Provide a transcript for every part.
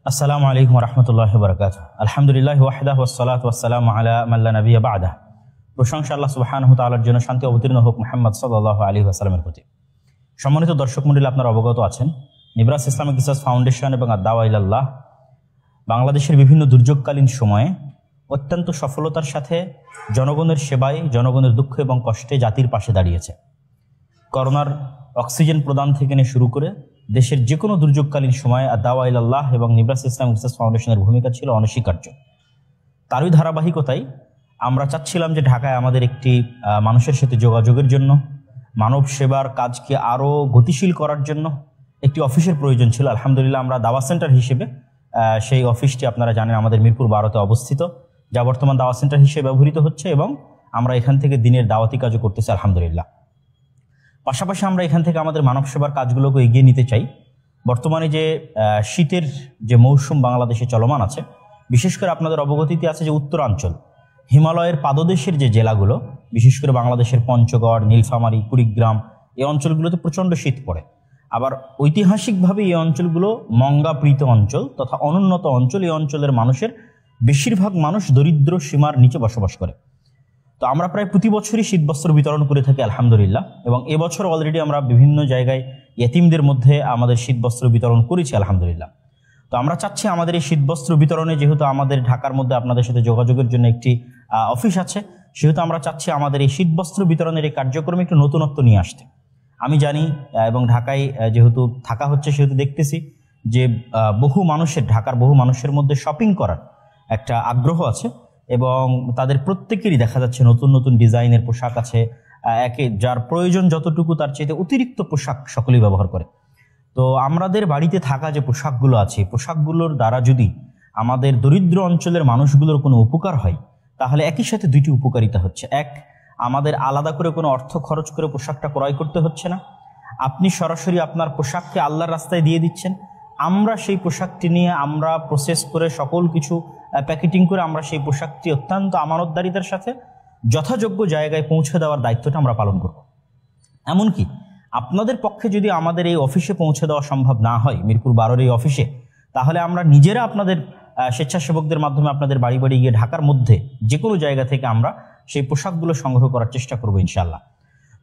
আসসালামু আলাইকুম রহমতুল্লাহ বরকাত। আলহামদুলিল্লাহ ওয়াহদাহু ওয়াসসালাতু ওয়াসসালামু আলা মান লা নাবিয়্যা বা'দাহ। প্রশংসা আল্লাহ সুবহানাহু ওয়া তাআলার জন্য, শান্তি অবতীর্ণ হোক মুহাম্মদ সাল্লাল্লাহু আলাইহি ওয়াসাল্লামের প্রতি। সম্মানিত দর্শক মণ্ডলী, আপনারা অবগত আছেন নিব্রাস ইসলামিক রিসার্চ ফাউন্ডেশন এবং আদ-দাওয়া ইলাল্লাহ বাংলাদেশের বিভিন্ন দুর্যোগকালীন সময়ে অত্যন্ত সফলতার সাথে জনগণের সেবায়, জনগণের দুঃখ এবং কষ্টে জাতির পাশে দাঁড়িয়েছে। করোনার অক্সিজেন প্রদান থেকে নিয়ে শুরু করে দেশের যে কোনো দুর্যোগকালীন সময়ে আদ-দাওয়া ইলাল্লাহ এবং নিব্রাস ইসলামিক রিসার্চ ফাউন্ডেশনের ভূমিকা ছিল অনস্বীকার্য। তারই ধারাবাহিকতায় আমরা চাচ্ছিলাম যে ঢাকায় আমাদের একটি মানুষের সাথে যোগাযোগের জন্য, মানব সেবার কাজকে আরও গতিশীল করার জন্য একটি অফিসের প্রয়োজন ছিল। আলহামদুলিল্লাহ আমরা দাওয়া সেন্টার হিসেবে সেই অফিসটি আপনারা জানেন আমাদের মিরপুর 12-তে অবস্থিত, যা বর্তমান দাওয়া সেন্টার হিসেবে ব্যবহৃত হচ্ছে এবং আমরা এখান থেকে দিনের দাওয়াতি কাজও করতেছি আলহামদুলিল্লাহ। পাশাপাশি আমরা এখান থেকে আমাদের মানব সেবার কাজগুলোকে এগিয়ে নিতে চাই। বর্তমানে যে শীতের যে মৌসুম বাংলাদেশে চলমান আছে, বিশেষ করে আপনাদের অবগতিতে আছে যে উত্তরাঞ্চল হিমালয়ের পাদদেশের যে জেলাগুলো, বিশেষ করে বাংলাদেশের পঞ্চগড়, নীলফামারী, কুড়িগ্রাম, এই অঞ্চলগুলোতে প্রচণ্ড শীত পড়ে। আবার ঐতিহাসিকভাবে এই অঞ্চলগুলো মঙ্গাপ্রীত অঞ্চল তথা অনুন্নত অঞ্চল। এই অঞ্চলের মানুষের বেশিরভাগ মানুষ দরিদ্র সীমার নিচে বসবাস করে। তো আমরা প্রায় প্রতি বছরই শীতবস্ত্র বিতরণ করে থাকি আলহামদুলিল্লাহ, এবং এবছর অলরেডি আমরা বিভিন্ন জায়গায় ইয়েতিমদের মধ্যে আমাদের শীতবস্ত্র বিতরণ করেছি আলহামদুলিল্লাহ। তো আমরা চাচ্ছি আমাদের এই শীতবস্ত্র বিতরণে, যেহেতু আমাদের ঢাকার মধ্যে আপনাদের সাথে যোগাযোগের জন্য একটি অফিস আছে, সেহেতু আমরা চাচ্ছি আমাদের এই শীতবস্ত্র বিতরণের এই কার্যক্রমে একটু নতুনত্ব নিয়ে আসতে। আমি জানি এবং ঢাকায় যেহেতু থাকা হচ্ছে, সেহেতু দেখতেছি যে ঢাকার বহু মানুষের মধ্যে শপিং করার একটা আগ্রহ আছে এবং তাদের প্রত্যেকেরই দেখা যাচ্ছে নতুন নতুন ডিজাইনের পোশাক আছে, যার প্রয়োজন যতটুকু তার চাইতে অতিরিক্ত পোশাক সকলেই ব্যবহার করে। তো আমাদের বাড়িতে থাকা যে পোশাকগুলো আছে, পোশাকগুলোর দ্বারা যদি আমাদের দরিদ্র অঞ্চলের মানুষগুলোর কোনো উপকার হয়, তাহলে একই সাথে দুইটি উপকারিতা হচ্ছে। এক, আমাদের আলাদা করে কোনো অর্থ খরচ করে পোশাকটা ক্রয় করতে হচ্ছে না। আপনি সরাসরি আপনার পোশাককে আল্লাহর রাস্তায় দিয়ে দিচ্ছেন। আমরা সেই পোশাকটি নিয়ে আমরা প্রসেস করে সকল কিছু প্যাকেটিং করে আমরা সেই পোশাকটি অত্যন্ত আমানতদারিতার সাথে যথাযোগ্য জায়গায় পৌঁছে দেওয়ার দায়িত্বটা আমরা পালন করব। এমনকি আপনাদের পক্ষে যদি আমাদের এই অফিসে পৌঁছে দেওয়া সম্ভব না হয়, মিরপুর 12-র এই অফিসে, তাহলে আমরা নিজেরা আপনাদের স্বেচ্ছাসেবকদের মাধ্যমে আপনাদের বাড়ি বাড়ি গিয়ে ঢাকার মধ্যে যে কোনো জায়গা থেকে আমরা সেই পোশাকগুলো সংগ্রহ করার চেষ্টা করবো ইনশাআল্লাহ।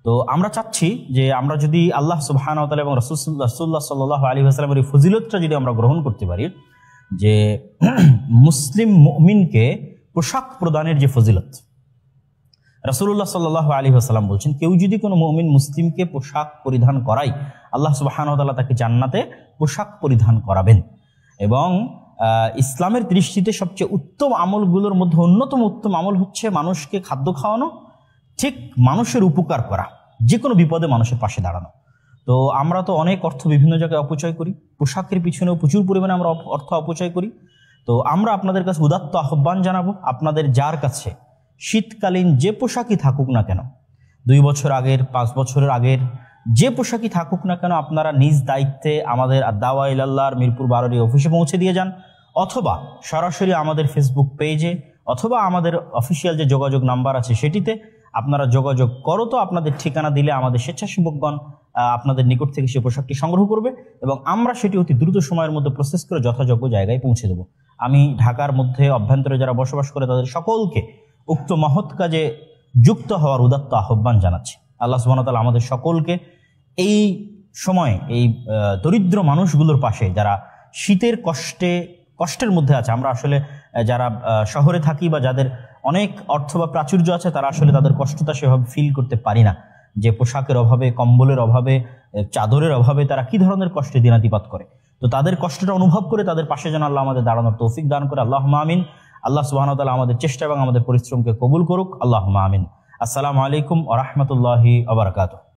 তো আমরা চাচ্ছি যে আমরা যদি আল্লাহ সুবহানাহু ওয়া তাআলা এবং রাসূলুল্লাহ সাল্লাল্লাহু আলাইহি ওয়াসাল্লামের এই ফজিলতটা যদি আমরা গ্রহণ করতে পারি, যে মুসলিম মুমিনকে পোশাক প্রদানের যে ফজিলত, রাসূলুল্লাহ সাল্লাল্লাহু আলাইহি ওয়াসাল্লাম বলছেন, কেউ যদি কোনো মুমিন মুসলিমকে পোশাক পরিধান করায়, আল্লাহ সুবহানাহু ওয়া তাআলা তাকে জান্নাতে পোশাক পরিধান করাবেন। এবং ইসলামের দৃষ্টিতে সবচেয়ে উত্তম আমলগুলোর মধ্যে অন্যতম উত্তম আমল হচ্ছে মানুষকে খাদ্য খাওয়ানো, ঠিক মানুষের উপকার করা, যে কোনো বিপদে মানুষের পাশে দাঁড়ানো। তো আমরা তো অনেক অর্থ বিভিন্ন জায়গায় অপচয় করি, পোশাকের পিছনেও প্রচুর পরিমাণে আমরা অর্থ অপচয় করি। তো আমরা আপনাদের কাছে উদাত্ত আহ্বান জানাবো, আপনাদের যার কাছে শীতকালীন যে পোশাকই থাকুক না কেন, 2 বছর আগের, 5 বছরের আগের যে পোশাকই থাকুক না কেন, আপনারা নিজ দায়িত্বে আমাদের আদ-দাওয়া ইলাল্লাহর মিরপুর 12-র অফিসে পৌঁছে দিয়ে যান, অথবা সরাসরি আমাদের ফেসবুক পেজে, অথবা আমাদের অফিসিয়াল যে যোগাযোগ নাম্বার আছে সেটিতে আপনারা যোগাযোগ করো। তো আপনাদের ঠিকানা দিলে আমাদের স্বেচ্ছাসেবকগণ আপনাদের নিকট থেকে সে পোশাকটি সংগ্রহ করবে এবং আমরা সেটি অতি দ্রুত সময়ের মধ্যে প্রসেস করে যথাযোগ্য জায়গায় পৌঁছে দেব। আমি ঢাকার মধ্যে অভ্যন্তরে যারা বসবাস করে তাদের সকলকে উক্ত মহৎ কাজে যুক্ত হওয়ার উদাত্ত আহ্বান জানাচ্ছি। আল্লাহ সুবহানাহু ওয়া তাআলা আমাদের সকলকে এই সময়ে এই দরিদ্র মানুষগুলোর পাশে, যারা শীতের কষ্টের মধ্যে আছে, আমরা আসলে যারা শহরে থাকি বা যাদের অনেক অর্থ বা প্রাচুর্য আছে, তারা আসলে তাদের কষ্টটা সেভাবে ফিল করতে পারি না, যে পোশাকের অভাবে, কম্বলের অভাবে, চাদরের অভাবে তারা কি ধরনের কষ্টে দিনাতিপাত করে। তো তাদের কষ্টটা অনুভব করে তাদের পাশে যেন আল্লাহ আমাদের দাঁড়ানোর তৌফিক দান করে। আল্লাহুম্মা আমিন। আল্লাহ সুবহানাহু ওয়া তাআলা আমাদের চেষ্টা এবং আমাদের পরিশ্রমকে কবুল করুক। আল্লাহুম্মা আমিন। আসসালামু আলাইকুম ওয়া রাহমাতুল্লাহি ওয়া বারাকাতুহু।